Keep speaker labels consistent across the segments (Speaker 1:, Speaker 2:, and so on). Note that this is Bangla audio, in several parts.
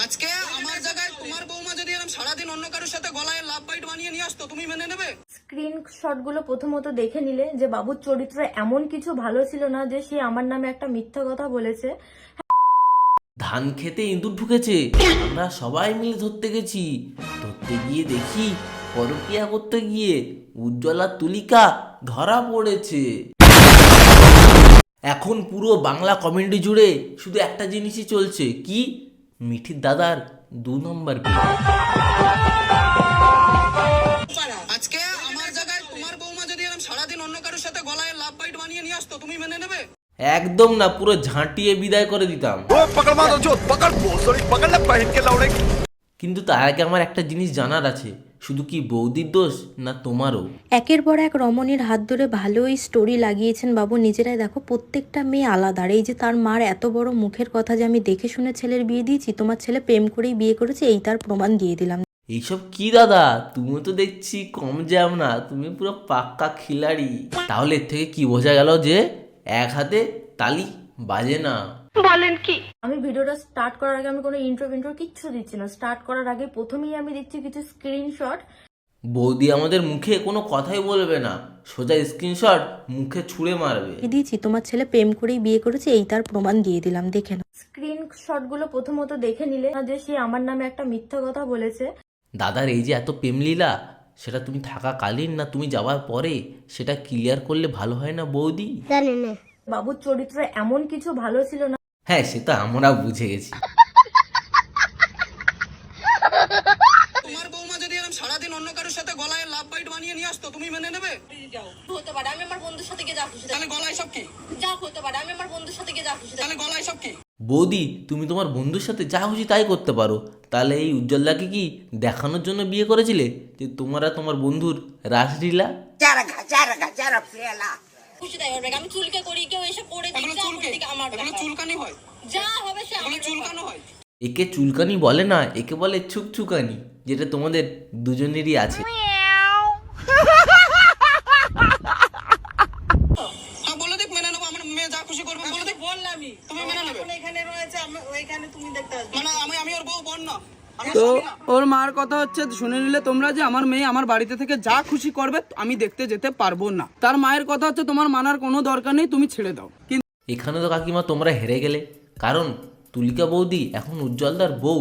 Speaker 1: আজকে আমার জায়গায় তোমার বৌমা যদি এরকম সারাদিন অন্য কারোর সাথে গলায় লাভ বাইট বানিয়ে নিয়ে আসতো, তুমি মেনে নেবে?
Speaker 2: স্ক্রিনশট গুলো প্রথমত দেখে নিলে যে বাবুর চরিত্র এমন কিছু ভালো ছিল না যে সে আমার নামে একটা মিথ্যা কথা বলেছে।
Speaker 3: ধান খেতে ইঁদুর ঢুকেছে, আমরা সবাই মিলে ধরতে গেছি। ধরতে গিয়ে দেখি পরকিয়া করতে গিয়ে উজ্জ্বলা তুলিকা ধরা পড়েছে। এখন পুরো বাংলা কমেন্ট্রি জুড়ে শুধু একটা জিনিসই চলছে, কি মিঠির দাদার 2 নম্বর বিয়ে।
Speaker 1: আজকে আমার জায়গায় তোমার বৌমা যদি এরকম সারাদিন অন্য কারোর সাথে গলায় লাভ বাইট বানিয়ে নিয়ে আসতো, তুমি মেনে নেবে?
Speaker 3: একদম না, পুরো ঝাঁটিয়ে বিদায় করে দিতাম। কিন্তু তার আগে আমার একটা জিনিস জানার আছে, শুধু কি বৌদির দোষ না তোমারও?
Speaker 2: একের পর এক রমণীর হাত ধরে ভালোই স্টোরি লাগিয়েছেন বাবু নিজেরাই। দেখো প্রত্যেকটা মেয়ে আলাদা। আর এই যে তার মার এত বড় মুখের কথা যে আমি দেখে শুনে ছেলের বিয়ে দিয়েছি, তোমার ছেলে প্রেম করেই বিয়ে করেছে, এই তার প্রমাণ দিয়ে দিলাম।
Speaker 3: এইসব কি দাদা, তুমিও তো দেখছি কম যাও না, তুমি পুরো পাক্কা খিলাড়ি। তাহলে এর থেকে কি বোঝা গেল যে এক হাতে তালি বাজে না?
Speaker 2: বলেন কি? আমি ভিডিওটা স্টার্ট করার আগে আমি কোনো ইন্ট্রো কিচ্ছু দিচ্ছি না। স্টার্ট করার আগে প্রথমেই আমি দিচ্ছি কিছু স্ক্রিনশট।
Speaker 3: বৌদি আমাদের মুখে কোনো কথাই বলবে না, সোজা স্ক্রিনশট মুখে ছুঁড়ে মারবে।
Speaker 2: দিয়েছি তোমার ছেলে প্রেম করেই বিয়ে করেছে, এই তার প্রমাণ দিয়ে দিলাম, দেখে নাও। স্ক্রিনশট গুলো প্রথমত দেখে নিলে যে সে আমার নামে একটা মিথ্যা কথা বলেছে।
Speaker 3: দাদার এই যে এত প্রেমলীলা, সেটা তুমি থাকাকালীন না তুমি যাওয়ার পরে সেটা ক্লিয়ার করলে ভালো হয় না বৌদি?
Speaker 2: বাবুর চরিত্র এমন কিছু ভালো ছিল না।
Speaker 3: হ্যাঁ, সেটা আমরা বুঝে গেছি।
Speaker 1: তোমার বৌমা যদি এরকম সারাদিন অন্য কারোর সাথে গলায় লাভ বাইট বানিয়ে নিয়ে আসতো, তুমি মেনে নেবে?
Speaker 2: হতে পারে আমি আমার বন্ধুর সাথে গিয়ে যা খুশি
Speaker 1: তাহলে গলায় সব কি?
Speaker 2: যা হতে পারে আমি আমার বন্ধুর সাথে গিয়ে যা খুশি।
Speaker 1: তাহলে গলায় সব কি?
Speaker 3: বৌদি, তুমি তোমার বন্ধুর সাথে যা খুশি তাই করতে পারো। তাহলে এই উজ্জ্বলদাকে কি দেখানোর জন্য বিয়ে করেছিলে যে তোমার তোমার বন্ধুর রাসলীলা?
Speaker 2: খুশি তাই হবে। আমি চুলকে করি, কেউ এসে পড়ে দিচ্ছে আমার
Speaker 1: এগুলো চুলকানি হয়,
Speaker 2: যা হবে সে
Speaker 1: এগুলো চুলকানো হয়।
Speaker 3: একে চুলকানি বলে না, একে বলে ছুকছুকানি, যেটা তোমাদের দুজনেরই আছে।
Speaker 1: বলে দেখ, মেনে নেবো। আমার মেয়ে যা খুশি করবে বলে দেখ। বললামই তুমি মেনে নেবে?
Speaker 4: এখানে রয়েছে, ওইখানে তুমি দেখতে আসবে।
Speaker 1: মানে আমি ওর বউ বোন না।
Speaker 4: তো ওর মার কথা হচ্ছে শুনে নিলে তোমরা যে আমার মেয়ে আমার বাড়িতে থেকে যা খুশি করবে আমি দেখতে যেতে পারবো না। তার মায়ের কথা হচ্ছে তোমার মানার কোনো দরকার নেই, তুমি ছেড়ে দাও। কিন্তু
Speaker 3: এখানে তো কাকিমা তোমরা হেরে গেলে, কারণ তুলিকা বৌদি এখন উজ্জ্বলদার বউ।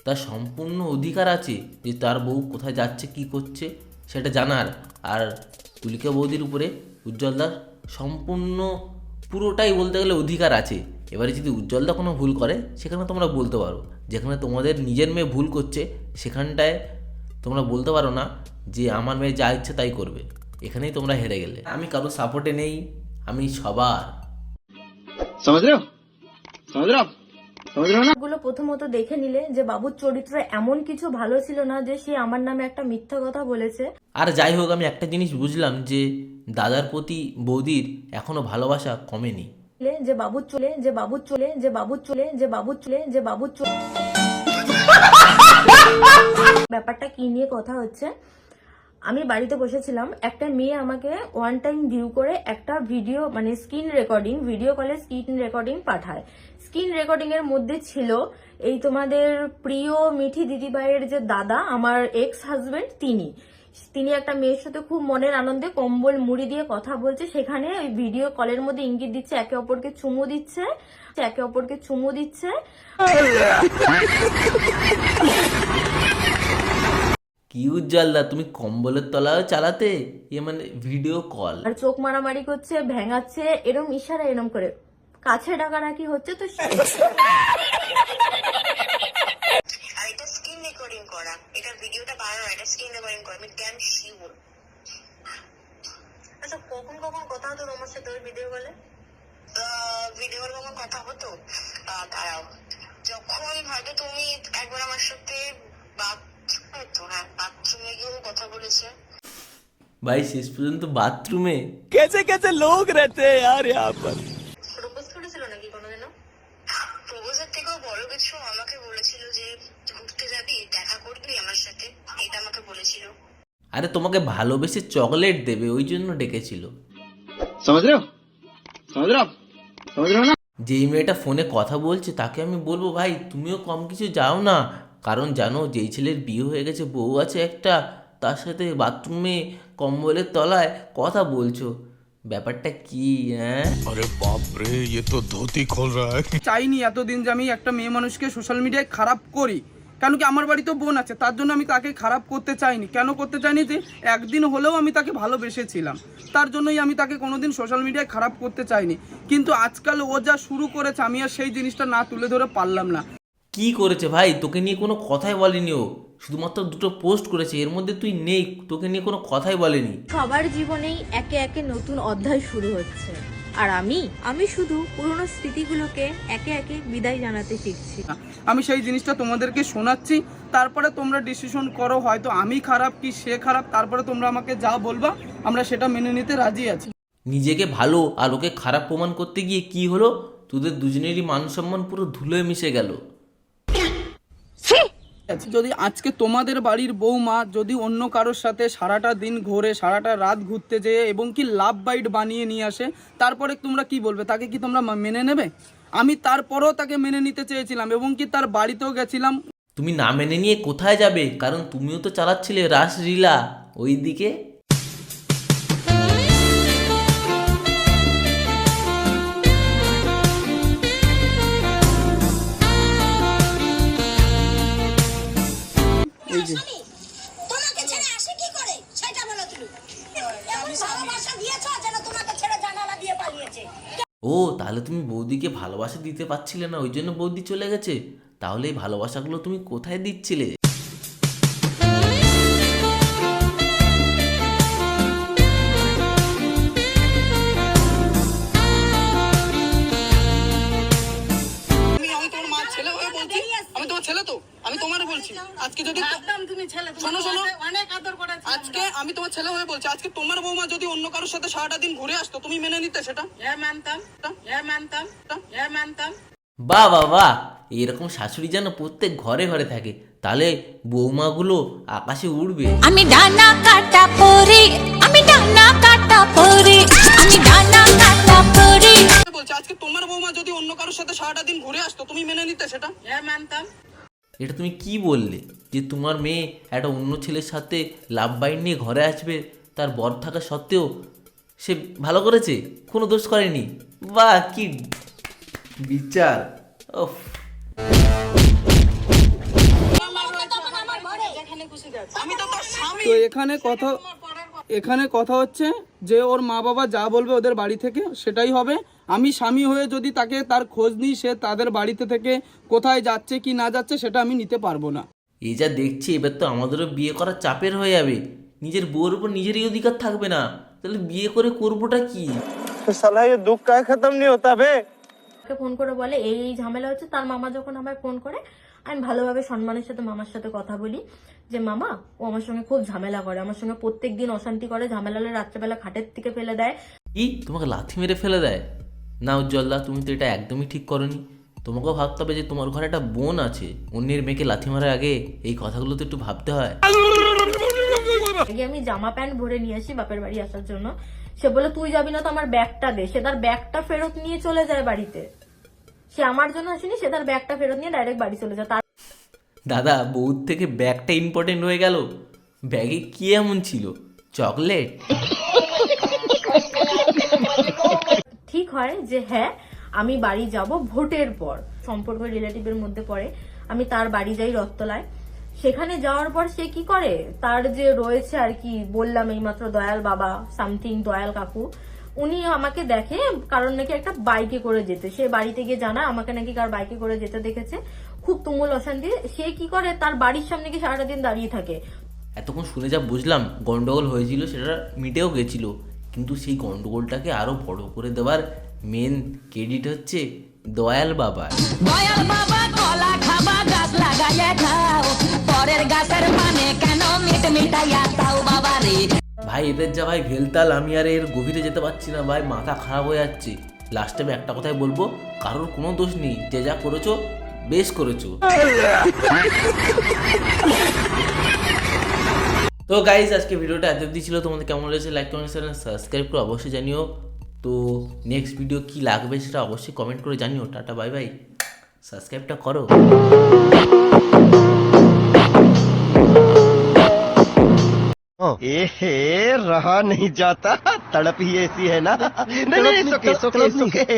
Speaker 3: তার সম্পূর্ণ অধিকার আছে যে তার বউ কোথায় যাচ্ছে কি করছে সেটা জানার। আর তুলিকা বৌদির উপরে উজ্জ্বলদার সম্পূর্ণ পুরোটাই বলতে গেলে অধিকার আছে। এবারে যদি উজ্জ্বলদা কোনো ভুল করে সেখানে তোমরা বলতে পারো, যেখানে তোমাদের নিজের মেয়ে ভুল করছে সেখানটায় তোমরা বলতে পারো না যে আমার মেয়ে যা ইচ্ছে তাই করবে। এখানেই তোমরা হেরে গেলে। আমি কারো সাপোর্টে নেই, আমি সবার।
Speaker 2: গুলো প্রথমত দেখে নিলে যে বাবুর চরিত্র এমন কিছু ভালো ছিল না যে সে আমার নামে একটা মিথ্যা কথা বলেছে।
Speaker 3: আর যাই হোক, আমি একটা জিনিস বুঝলাম যে দাদার প্রতি বৌদির এখনো ভালোবাসা কমেনি।
Speaker 2: যে বাবুর চলে যে বাবুর চলে যে বাবুর চলে যে বাবুর চলে যে বাবুর চলে ব্যাপারটা কি নিয়ে কথা হচ্ছে, আমি বাড়িতে বসেছিলাম, একটা মেয়ে আমাকে ওয়ান টাইম ভিউ করে একটা ভিডিও মানে ভিডিও কলে স্ক্রিন রেকর্ডিং পাঠায়। স্ক্রিন রেকর্ডিং এর মধ্যে ছিল এই তোমাদের প্রিয় মিঠি দিদিভাইয়ের যে দাদা, আমার এক্স হাজবেন্ড, তিনি একটা মেয়ের সাথে খুব মনের আনন্দে কম্বল মুড়ি দিয়ে কথা বলছে। সেখানে ওই ভিডিও কলের মধ্যে ইঙ্গিত দিচ্ছে একে অপরকে চুমু দিচ্ছে।
Speaker 3: কি উজ্জ্বলদা, তুমি কম্বলের তলাও চালাতে, মানে ভিডিও কল?
Speaker 2: আর চোখ মারামারি করছে, ভেঙাচ্ছে, এরম ইশারা এরম করে কাছে ডাকাডাকি হচ্ছে। তো
Speaker 5: এটা স্ক্রিন রেকর্ডিং করা, এটা ভিডিওটা বানানো, এটা স্ক্রিন রেকর্ডিং করা, আমি ক্যান শিওর। আচ্ছা, কখন কথা হতো তোমার সাথে ওই ভিডিও কলে? কখন কথা হতো দাঁড়াও, যখন হয়তো তুমি একবার আমার সাথে বাথরুমে গিয়েও কথা বলেছে।
Speaker 3: ভাই, শেষ পর্যন্ত বাথরুমে?
Speaker 4: कैसे लोग रहते हैं यार यहाँ पर।
Speaker 5: প্রপোজ করেছিল নাকি কোনোদিনও? প্রপোজের থেকেও বড় কিছু আমাকে বলেছিল যে ঘুরতে যাবি, দেখা করবি আমার সাথে, এটা আমাকে বলেছিল।
Speaker 3: আরে তোমাকে ভালোবেসে চকলেট দেবে ওই জন্য ডেকেছিল। যেই মেয়েটা ফোনে কথা বলছে তাকে আমি বলবো ভাই তুমিও কম কিছু যাও না, কারণ জানো যেই ছেলের বিয়ে হয়ে গেছে বউ আছে একটা, তার সাথে বাথরুমে কম্বলের তলায় কথা বলছো, ব্যাপারটা কি হ্যাঁ?
Speaker 6: अरे बाप रे ये तो धोती खोल रहा है।
Speaker 4: চাইনি এতদিন যে আমি একটা মেয়ে মানুষকে সোশ্যাল মিডিয়ায় খারাপ করি, কেন কি আমার বাড়িতেও বোন আছে, তার জন্য আমি তাকে খারাপ করতে চাইনি। কেন করতে চাইনি? যে একদিন হলেও আমি তাকে ভালোবেসেছিলাম, তার জন্যই আমি তাকে কোনোদিন সোশ্যাল মিডিয়ায় খারাপ করতে চাইনি। কিন্তু আজকাল ও যা শুরু করেছে আমি আর সেই জিনিসটা না তুলে ধরে পারলাম না।
Speaker 3: কি করেছে ভাই? তোকে নিয়ে কোনো কথাই বলেনি ও, শুধুমাত্র দুটো পোস্ট করেছে, এর মধ্যে তুই নেই, তোকে নিয়ে কোনো কথাই বলেনি।
Speaker 2: সবার জীবনেই একে একে নতুন অধ্যায় শুরু হচ্ছে, আর আমি শুধু পুরনো স্মৃতিগুলোকে একে একে বিদায় জানাতে শিখছি।
Speaker 4: আমি সেই জিনিসটা তোমাদেরকে শোনাচ্ছি, তারপরে তোমরা ডিসিশন করো, হয়তো আমি খারাপ কি সে খারাপ, তারপরে তোমরা আমাকে যা বলবা আমরা সেটা মেনে নিতে রাজি আছি।
Speaker 3: নিজেকে ভালো আর ওকে খারাপ প্রমাণ করতে গিয়ে কি হলো, তোদের দুজনেরই মান সম্মান পুরো ধুলোয় মিশে গেল।
Speaker 4: যদি আজকে তোমাদের বাড়ির বৌমা যদি অন্য কারোর সাথে সারাটা দিন ঘোরে, সারাটা রাত ঘুরতে যেয়ে এবং কি লাভ বাইট বানিয়ে নিয়ে আসে, তারপরে তোমরা কি বলবে? তাকে কি তোমরা মেনে নেবে? আমি তারপরেও তাকে মেনে নিতে চেয়েছিলাম এবং কি তার বাড়িতেও গেছিলাম।
Speaker 3: তুমি না মেনে নিয়ে কোথায় যাবে? কারণ তুমিও তো চালাচ্ছিলে রাসলীলা ওইদিকে।
Speaker 4: এই যে
Speaker 5: তোমাকে ছেড়ে আসে কি করে সেটা বলো তুমি। এমন ভালোবাসা দিয়েছো যেন তোমাকে ছেড়ে জানালা দিয়ে পালিয়েছে।
Speaker 3: ও তাহলে তুমি বৌদিকে ভালোবাসা দিতে পারছিলে না, ওই জন্য বৌদি চলে গেছে। তাহলে এই ভালোবাসাগুলো তুমি কোথায় দিচ্ছিলে?
Speaker 1: আমি তোমার মা ছেলে হয়ে বলছি, আমি তোমার ছেলে তো, আমি তোমার বলছি আজকে যদি
Speaker 5: তুমি ছেলে
Speaker 1: শোনো শোনো,
Speaker 5: অনেক আদর করেছি।
Speaker 1: আজকে আমি তোমার ছেলে হয়ে বলছি, আজকে তোমার বৌমা যদি অন্য কারোর সাথে সারাটা দিন ঘুরে আসতো তুমি মেনে নিতে সেটা?
Speaker 5: মানতাম।
Speaker 3: বাহ বাহ বাহ, এরকম শাশুড়ি যেন প্রত্যেক ঘরে ঘরে থাকে, তাহলে বৌমাগুলো আকাশে উড়বে।
Speaker 7: আমি ডানা কাটা পরি, আমি ডানা কাটা পরি, আমি ডানা কাটা পরি।
Speaker 1: বলছি আজকে তোমার বৌমা যদি অন্য কারোর সাথে সারাটা দিন ঘুরে আসতো তুমি মেনে নিতে সেটা?
Speaker 5: মানতাম।
Speaker 3: এটা তুমি কি বললে যে তোমার মেয়ে একটা অন্য ছেলের সাথে লাভ বাইট নিয়ে ঘরে আসবে, তার বর থাকা সত্ত্বেও সে ভালো করেছে, কোনো দোষ করেনি? বাহ কি বিচার! ওফ,
Speaker 1: আমি তো তোর স্বামী।
Speaker 4: তো এখানে কথা হচ্ছে যে ওর মা বাবা যা বলবে ওদের বাড়ি থেকে সেটাই হবে। আমি স্বামী হয়ে যদি তাকে তার খোঁজ নিই, সে তাদের বাড়িতে থেকে কোথায় যাচ্ছে কি না যাচ্ছে সেটা আমি নিতে পারবো না।
Speaker 3: এই যা দেখছি এবার তো আমাদেরও বিয়ে করার চাপের হয়ে যাবে, নিজের বউর উপর নিজেরই অধিকার থাকবে না, তাহলে বিয়ে করে করবোটা কি?
Speaker 8: साला ये दुख का खत्म नहीं होता बे।
Speaker 2: ফোন করে বলে এই এই ঝামেলা হচ্ছে। তার মামা যখন আমায় ফোন করে, আমি ভালোভাবে সম্মানের সাথে মামার সাথে কথা বলি যে মামা ও আমার সঙ্গে খুব ঝামেলা করে, আমার সঙ্গে প্রত্যেক দিন অশান্তি করে, ঝামেলা হলে রাত্রেবেলা খাটের থেকে ফেলে দেয়।
Speaker 3: কি তোমাকে লাথি মেরে ফেলে দেয়? না উজ্জ্বলদা, তুমি তো এটা একদমই ঠিক করনি। তোমাকেও ভাবতে হবে যে তোমার ঘরে একটা বোন আছে, অন্যের মেয়েকে লাথি মারার আগে এই কথাগুলো তো একটু ভাবতে হয়।
Speaker 2: আগে আমি জামা প্যান্ট ভরে নিয়ে আসি বাপের বাড়ি আসার জন্য, সে বলে তুই যাবি না তো আমার ব্যাগটা দে। সে তার ব্যাগটা ফেরত নিয়ে চলে যায় বাড়িতে। সে আমার জন্য আসেনি, সে তার ব্যাগটা ফেরত নিয়ে ডাইরেক্ট বাড়ি চলে যায়।
Speaker 3: দাদা, বউর থেকে ব্যাগটা ইম্পর্টেন্ট হয়ে গেল। ব্যাগে কি এমন ছিল? চকলেট?
Speaker 2: ঠিক হয় যে হ্যাঁ আমি বাড়ি যাব ভোটের পর, সম্পর্ক রিলেটিভের মধ্যে পড়ে, আমি তার বাড়ি যাই রথতলায়। সেখানে যাওয়ার পর সে কি করে, তার যে রয়েছে আর কি, বললাম এইমাত্র দয়াল বাবা সামথিং দয়াল কাকু, উনি আমাকে দেখে কারণ নাকি একটা বাইকে করে যেতে, সে বাড়িতে গিয়ে জানা আমাকে নাকি কার বাইকে করে যেতে দেখেছে, খুব তুমুল অশান্তি। সে কি করে, তার বাড়ির সামনে গিয়ে সারাটা দিন দাঁড়িয়ে থাকে।
Speaker 3: এতক্ষণ শুনে যা বুঝলাম গন্ডগোল হয়েছিল, সেটা মিটেও গেছিল, কিন্তু সেই গন্ডগোলটাকে আরো বড় করে দেওয়ার মেন ক্রেডিট হচ্ছে দয়াল বাবার।
Speaker 7: দয়াল বাবা কলা খাবা গাছ লাগাইয়া খাও, পরের গাছের মানে কেন মিট মিটাইয়া তাও বাবা রে।
Speaker 3: ভাই এদের যা ভাই ভেলতাল, আমি আর এর গভীরে যেতে পারছি না ভাই, মাথা খারাপ হয়ে যাচ্ছে। লাস্টে আমি একটা কথাই বলবো, কারোর কোনো দোষ নেই, যে যা করেছো বেশ করেছো। তো গাইজ আজকে ভিডিওটা এত অবধি ছিল, তোমাদের কেমন লেগেছে লাইক কমেন্ট সাবস্ক্রাইব করে অবশ্যই জানিও। তো নেক্সট ভিডিও কি লাগবে সেটা অবশ্যই কমেন্ট করে জানিও। টাটা বাই বাই, সাবস্ক্রাইবটা করো।
Speaker 8: रहा नहीं जाता, तड़प ही ऐसी है ना। नहीं, नहीं, सुके, सुके, सुके।